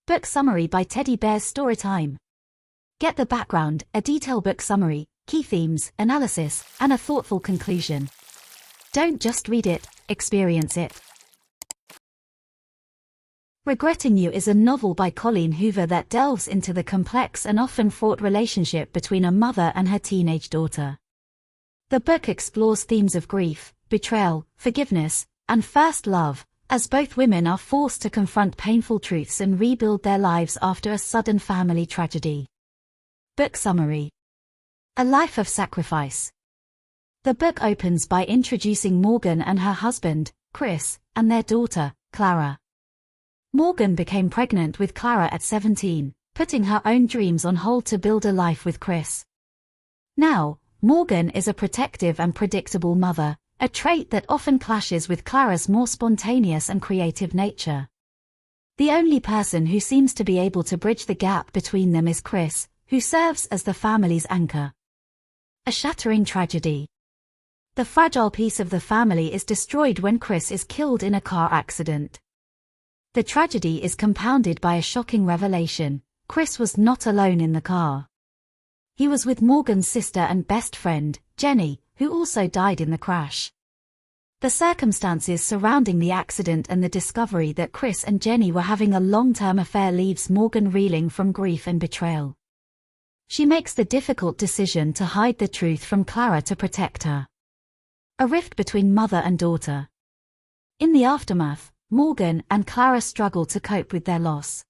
Book summary by Teddy Bear's Storytime. Get the background, a detailed book summary, key themes, analysis, and a thoughtful conclusion. Don't just read it, experience it. Regretting You is a novel by Colleen Hoover that delves into the complex and often fraught relationship between a mother and her teenage daughter. The book explores themes of grief, betrayal, forgiveness, and first love, as both women are forced to confront painful truths and rebuild their lives after a sudden family tragedy. Book summary. A life of sacrifice. The book opens by introducing Morgan and her husband, Chris, and their daughter, Clara. Morgan became pregnant with Clara at 17, putting her own dreams on hold to build a life with Chris. Now, Morgan is a protective and predictable mother, a trait that often clashes with Clara's more spontaneous and creative nature. The only person who seems to be able to bridge the gap between them is Chris, who serves as the family's anchor. A shattering tragedy. The fragile piece of the family is destroyed when Chris is killed in a car accident. The tragedy is compounded by a shocking revelation: Chris was not alone in the car. He was with Morgan's sister and best friend, Jenny, who also died in the crash. The circumstances surrounding the accident and the discovery that Chris and Jenny were having a long-term affair leaves Morgan reeling from grief and betrayal. She makes the difficult decision to hide the truth from Clara to protect her. A rift between mother and daughter. In the aftermath, Morgan and Clara struggle to cope with their loss.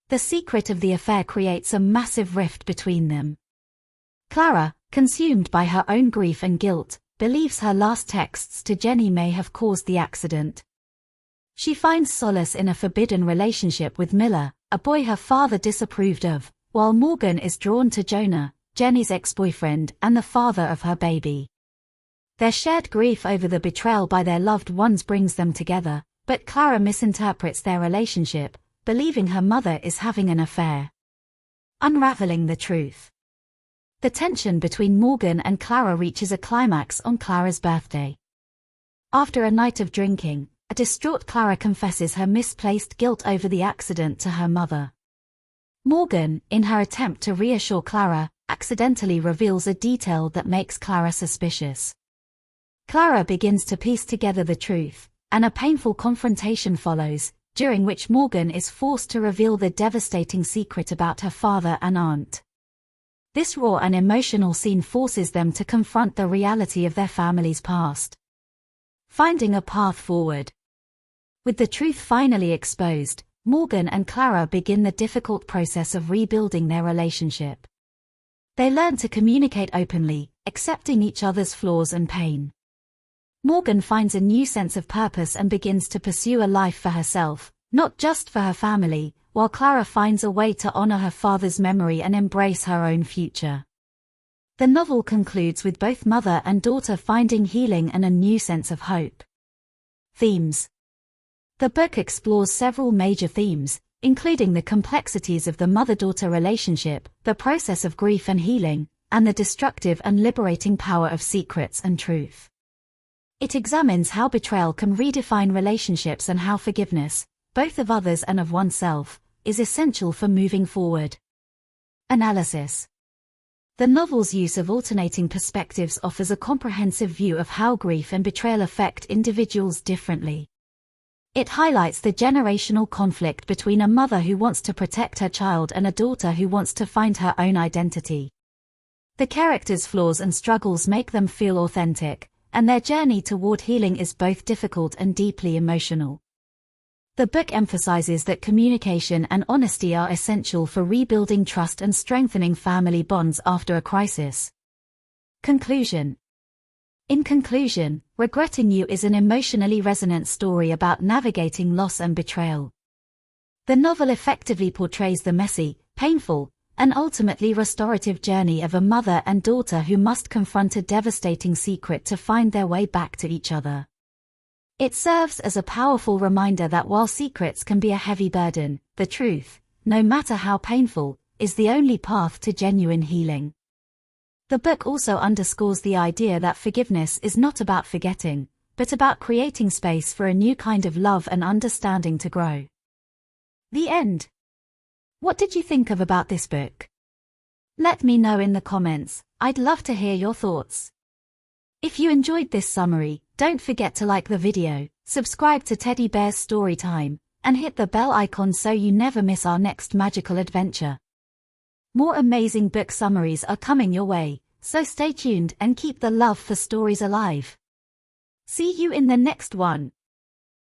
The secret of the affair creates a massive rift between them. Clara, consumed by her own grief and guilt, believes her last texts to Jenny may have caused the accident. She finds solace in a forbidden relationship with Miller, a boy her father disapproved of, while Morgan is drawn to Jonah, Jenny's ex-boyfriend and the father of her baby. Their shared grief over the betrayal by their loved ones brings them together, but Clara misinterprets their relationship, believing her mother is having an affair. Unraveling the truth. The tension between Morgan and Clara reaches a climax on Clara's birthday. After a night of drinking, a distraught Clara confesses her misplaced guilt over the accident to her mother. Morgan, in her attempt to reassure Clara, accidentally reveals a detail that makes Clara suspicious. Clara begins to piece together the truth, and a painful confrontation follows, during which Morgan is forced to reveal the devastating secret about her father and aunt. This raw and emotional scene forces them to confront the reality of their family's past. Finding a path forward. With the truth finally exposed, Morgan and Clara begin the difficult process of rebuilding their relationship. They learn to communicate openly, accepting each other's flaws and pain. Morgan finds a new sense of purpose and begins to pursue a life for herself, not just for her family, while Clara finds a way to honor her father's memory and embrace her own future. The novel concludes with both mother and daughter finding healing and a new sense of hope. Themes. The book explores several major themes, including the complexities of the mother-daughter relationship, the process of grief and healing, and the destructive and liberating power of secrets and truth. It examines how betrayal can redefine relationships and how forgiveness, both of others and of oneself, is essential for moving forward. Analysis. The novel's use of alternating perspectives offers a comprehensive view of how grief and betrayal affect individuals differently. It highlights the generational conflict between a mother who wants to protect her child and a daughter who wants to find her own identity. The characters' flaws and struggles make them feel authentic, and their journey toward healing is both difficult and deeply emotional. The book emphasizes that communication and honesty are essential for rebuilding trust and strengthening family bonds after a crisis. Conclusion. In conclusion, Regretting You is an emotionally resonant story about navigating loss and betrayal. The novel effectively portrays the messy, painful, and ultimately restorative journey of a mother and daughter who must confront a devastating secret to find their way back to each other. It serves as a powerful reminder that while secrets can be a heavy burden, the truth, no matter how painful, is the only path to genuine healing. The book also underscores the idea that forgiveness is not about forgetting, but about creating space for a new kind of love and understanding to grow. The end. What did you think about this book? Let me know in the comments. I'd love to hear your thoughts. If you enjoyed this summary, don't forget to like the video, subscribe to Teddy Bear's Storytime, and hit the bell icon so you never miss our next magical adventure. More amazing book summaries are coming your way, so stay tuned and keep the love for stories alive. See you in the next one.